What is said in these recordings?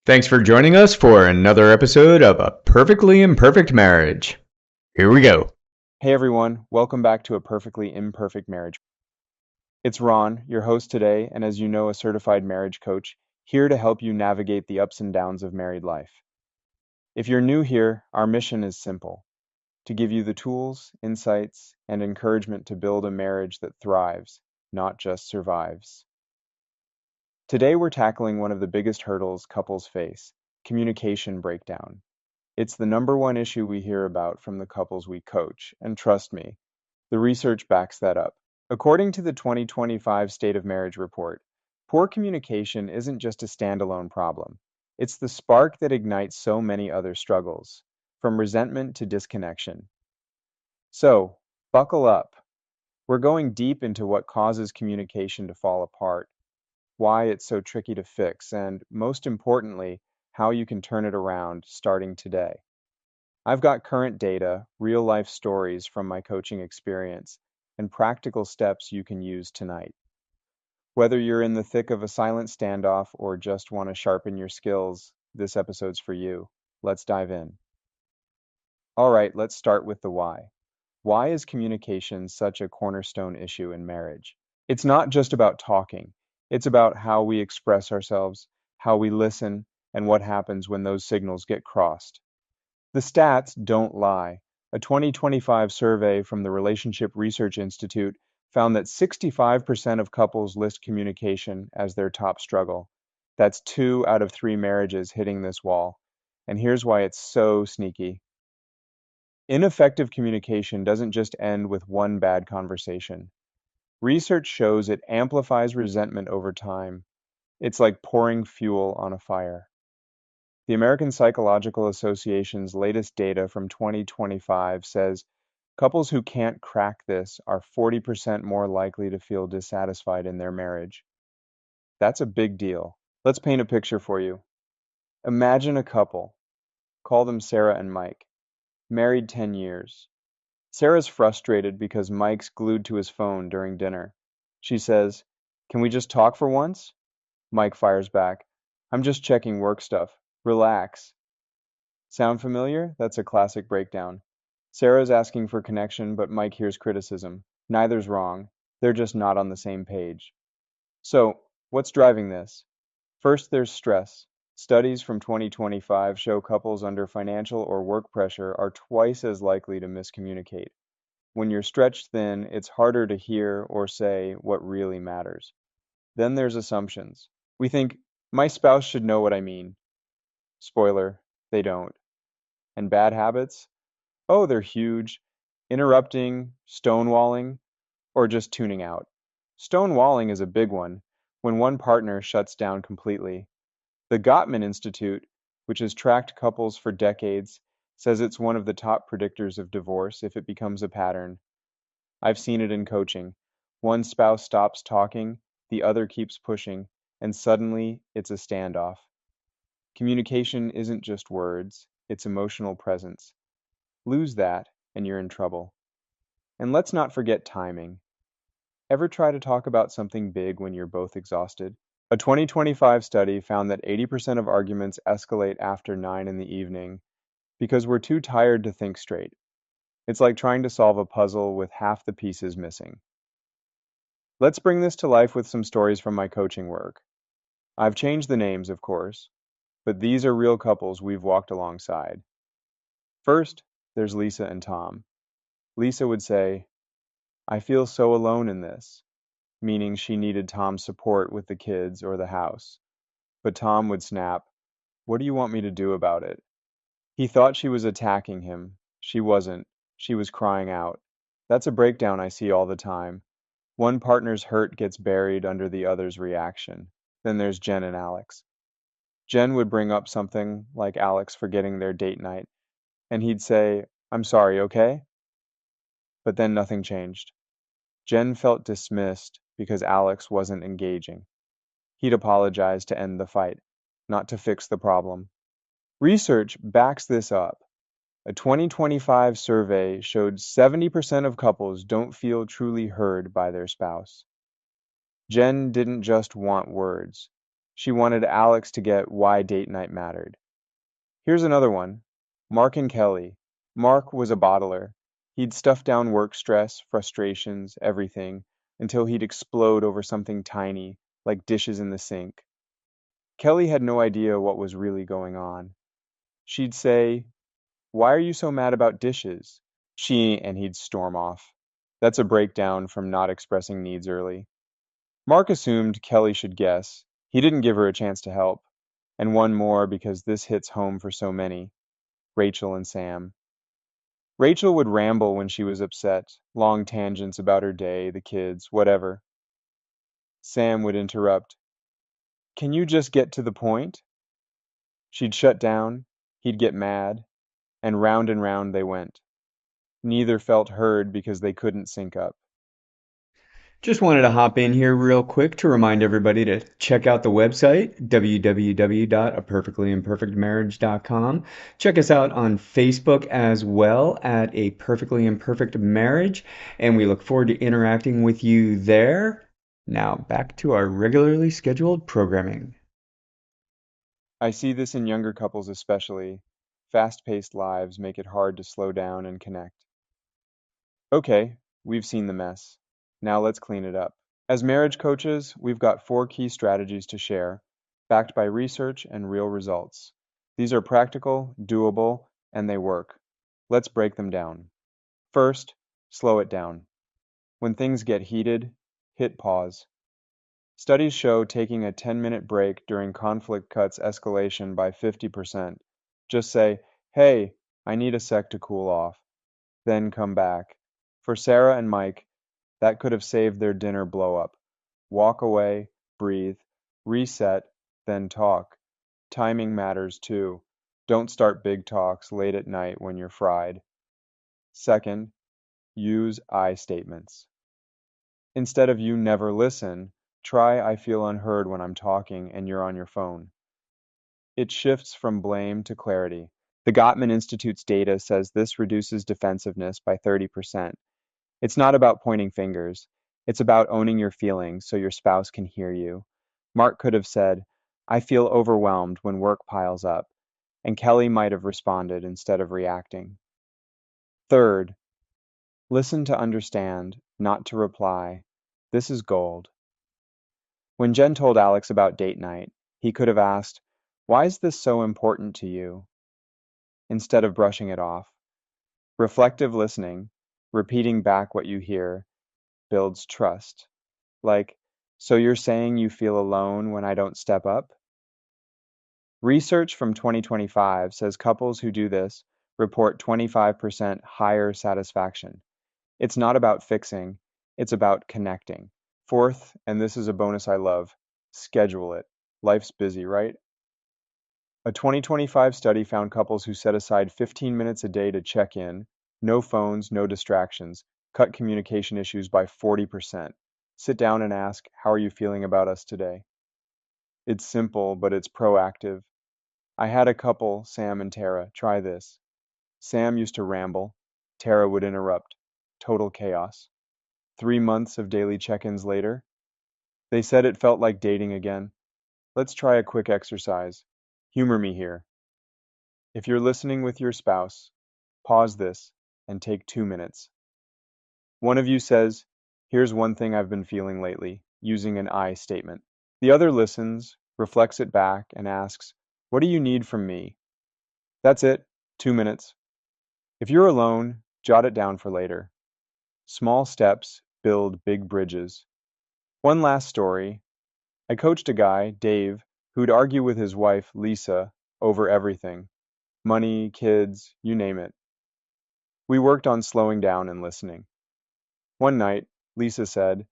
Thanks for joining us for another episode of A Perfectly Imperfect Marriage. Here we go. Hey everyone, welcome back to A Perfectly Imperfect Marriage. It's Ron, your host today, and as you know, a certified marriage coach, here to help you navigate the ups and downs of married life. If you're new here, our mission is simple: to give you the tools, insights, and encouragement to build a marriage that thrives, not just survives. Today we're tackling one of the biggest hurdles couples face: communication breakdown. It's the number one issue we hear about from the couples we coach, and trust me, the research backs that up. According to the 2025 State of Marriage report, poor communication isn't just a standalone problem. It's the spark that ignites so many other struggles, from resentment to disconnection. So, buckle up. We're going deep into what causes communication to fall apart, why it's so tricky to fix, and most importantly, how you can turn it around starting today. I've got current data, real life stories from my coaching experience, and practical steps you can use tonight. Whether you're in the thick of a silent standoff or just want to sharpen your skills, this episode's for you. Let's dive in. All right, let's start with the why. Why is communication such a cornerstone issue in marriage? It's not just about talking, it's about how we express ourselves, how we listen, and what happens when those signals get crossed. The stats don't lie. A 2025 survey from the Relationship Research Institute found that 65% of couples list communication as their top struggle. That's 2 out of 3 marriages hitting this wall. And here's why it's so sneaky. Ineffective communication doesn't just end with one bad conversation. Research shows it amplifies resentment over time. It's like pouring fuel on a fire. The American Psychological Association's latest data from 2025 says couples who can't crack this are 40% more likely to feel dissatisfied in their marriage. That's a big deal. Let's paint a picture for you. Imagine a couple, call them Sarah and Mike, married 10 years. Sarah's frustrated because Mike's glued to his phone during dinner. She says, "Can we just talk for once?" Mike fires back, "I'm just checking work stuff. Relax." Sound familiar? That's a classic breakdown. Sarah's asking for connection, but Mike hears criticism. Neither's wrong. They're just not on the same page. So, what's driving this? First, there's stress. Studies from 2025 show couples under financial or work pressure are twice as likely to miscommunicate. When you're stretched thin, it's harder to hear or say what really matters. Then there's assumptions. We think, my spouse should know what I mean. Spoiler, they don't. And bad habits? Oh, they're huge. Interrupting, stonewalling, or just tuning out. Stonewalling is a big one, when one partner shuts down completely. The Gottman Institute, which has tracked couples for decades, says it's one of the top predictors of divorce if it becomes a pattern. I've seen it in coaching. One spouse stops talking, the other keeps pushing, and suddenly it's a standoff. Communication isn't just words, it's emotional presence. Lose that, and you're in trouble. And let's not forget timing. Ever try to talk about something big when you're both exhausted? A 2025 study found that 80% of arguments escalate after 9 in the evening because we're too tired to think straight. It's like trying to solve a puzzle with half the pieces missing. Let's bring this to life with some stories from my coaching work. I've changed the names, of course, but these are real couples we've walked alongside. First, there's Lisa and Tom. Lisa would say, "I feel so alone in this," meaning she needed Tom's support with the kids or the house. But Tom would snap, "What do you want me to do about it?" He thought she was attacking him. She wasn't. She was crying out. That's a breakdown I see all the time. One partner's hurt gets buried under the other's reaction. Then there's Jen and Alex. Jen would bring up something like Alex forgetting their date night, and he'd say, "I'm sorry, okay?" But then nothing changed. Jen felt dismissed because Alex wasn't engaging. He'd apologize to end the fight, not to fix the problem. Research backs this up. A 2025 survey showed 70% of couples don't feel truly heard by their spouse. Jen didn't just want words. She wanted Alex to get why date night mattered. Here's another one. Mark and Kelly. Mark was a bottler. He'd stuff down work stress, frustrations, everything, until he'd explode over something tiny, like dishes in the sink. Kelly had no idea what was really going on. She'd say, "Why are you so mad about dishes?" And he'd storm off. That's a breakdown from not expressing needs early. Mark assumed Kelly should guess. He didn't give her a chance to help. And one more because this hits home for so many. Rachel and Sam. Rachel would ramble when she was upset, long tangents about her day, the kids, whatever. Sam would interrupt. "Can you just get to the point?" She'd shut down, he'd get mad, and round they went. Neither felt heard because they couldn't sync up. Just wanted to hop in here real quick to remind everybody to check out the website, www.aperfectlyimperfectmarriage.com. Check us out on Facebook as well at A Perfectly Imperfect Marriage, and we look forward to interacting with you there. Now, back to our regularly scheduled programming. I see this in younger couples especially. Fast-paced lives make it hard to slow down and connect. Okay, we've seen the mess. Now let's clean it up. As marriage coaches, we've got 4 key strategies to share, backed by research and real results. These are practical, doable, and they work. Let's break them down. First, slow it down. When things get heated, hit pause. Studies show taking a 10-minute break during conflict cuts escalation by 50%. Just say, "Hey, I need a sec to cool off." Then come back. For Sarah and Mike, that could have saved their dinner blow up. Walk away, breathe, reset, then talk. Timing matters too. Don't start big talks late at night when you're fried. Second, use I statements. Instead of "you never listen," try "I feel unheard when I'm talking and you're on your phone." It shifts from blame to clarity. The Gottman Institute's data says this reduces defensiveness by 30%. It's not about pointing fingers. It's about owning your feelings so your spouse can hear you. Mark could have said, "I feel overwhelmed when work piles up," and Kelly might have responded instead of reacting. Third, listen to understand, not to reply. This is gold. When Jen told Alex about date night, he could have asked, "Why is this so important to you?" instead of brushing it off. Reflective listening, repeating back what you hear, builds trust. Like, "So you're saying you feel alone when I don't step up?" Research from 2025 says couples who do this report 25% higher satisfaction. It's not about fixing, it's about connecting. Fourth, and this is a bonus I love, schedule it. Life's busy, right? A 2025 study found couples who set aside 15 minutes a day to check in, no phones, no distractions, cut communication issues by 40%. Sit down and ask, "How are you feeling about us today?" It's simple, but it's proactive. I had a couple, Sam and Tara, try this. Sam used to ramble. Tara would interrupt. Total chaos. 3 months of daily check-ins later, they said it felt like dating again. Let's try a quick exercise. Humor me here. If you're listening with your spouse, pause this and take 2 minutes. One of you says, "Here's one thing I've been feeling lately," using an I statement. The other listens, reflects it back, and asks, "What do you need from me?" That's it, 2 minutes. If you're alone, jot it down for later. Small steps build big bridges. One last story. I coached a guy, Dave, who'd argue with his wife, Lisa, over everything. Money, kids, you name it. We worked on slowing down and listening. One night, Lisa said,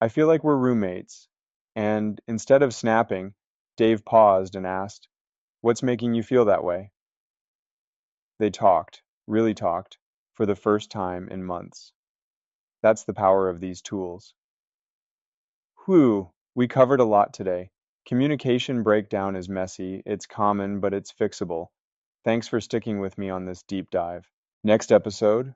"I feel like we're roommates." And instead of snapping, Dave paused and asked, "What's making you feel that way?" They talked, really talked, for the first time in months. That's the power of these tools. Whew, we covered a lot today. Communication breakdown is messy, it's common, but it's fixable. Thanks for sticking with me on this deep dive. Next episode,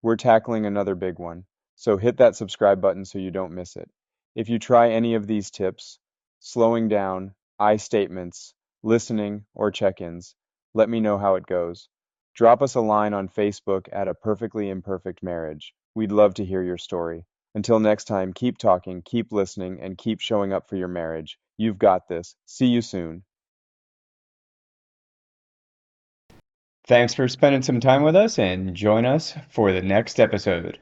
we're tackling another big one, so hit that subscribe button so you don't miss it. If you try any of these tips, slowing down, I statements, listening, or check ins. Let me know how it goes. Drop us a line on Facebook at A Perfectly Imperfect Marriage. We'd love to hear your story. Until next time, keep talking, keep listening, and keep showing up for your marriage. You've got this. See you soon. Thanks for spending some time with us and join us for the next episode.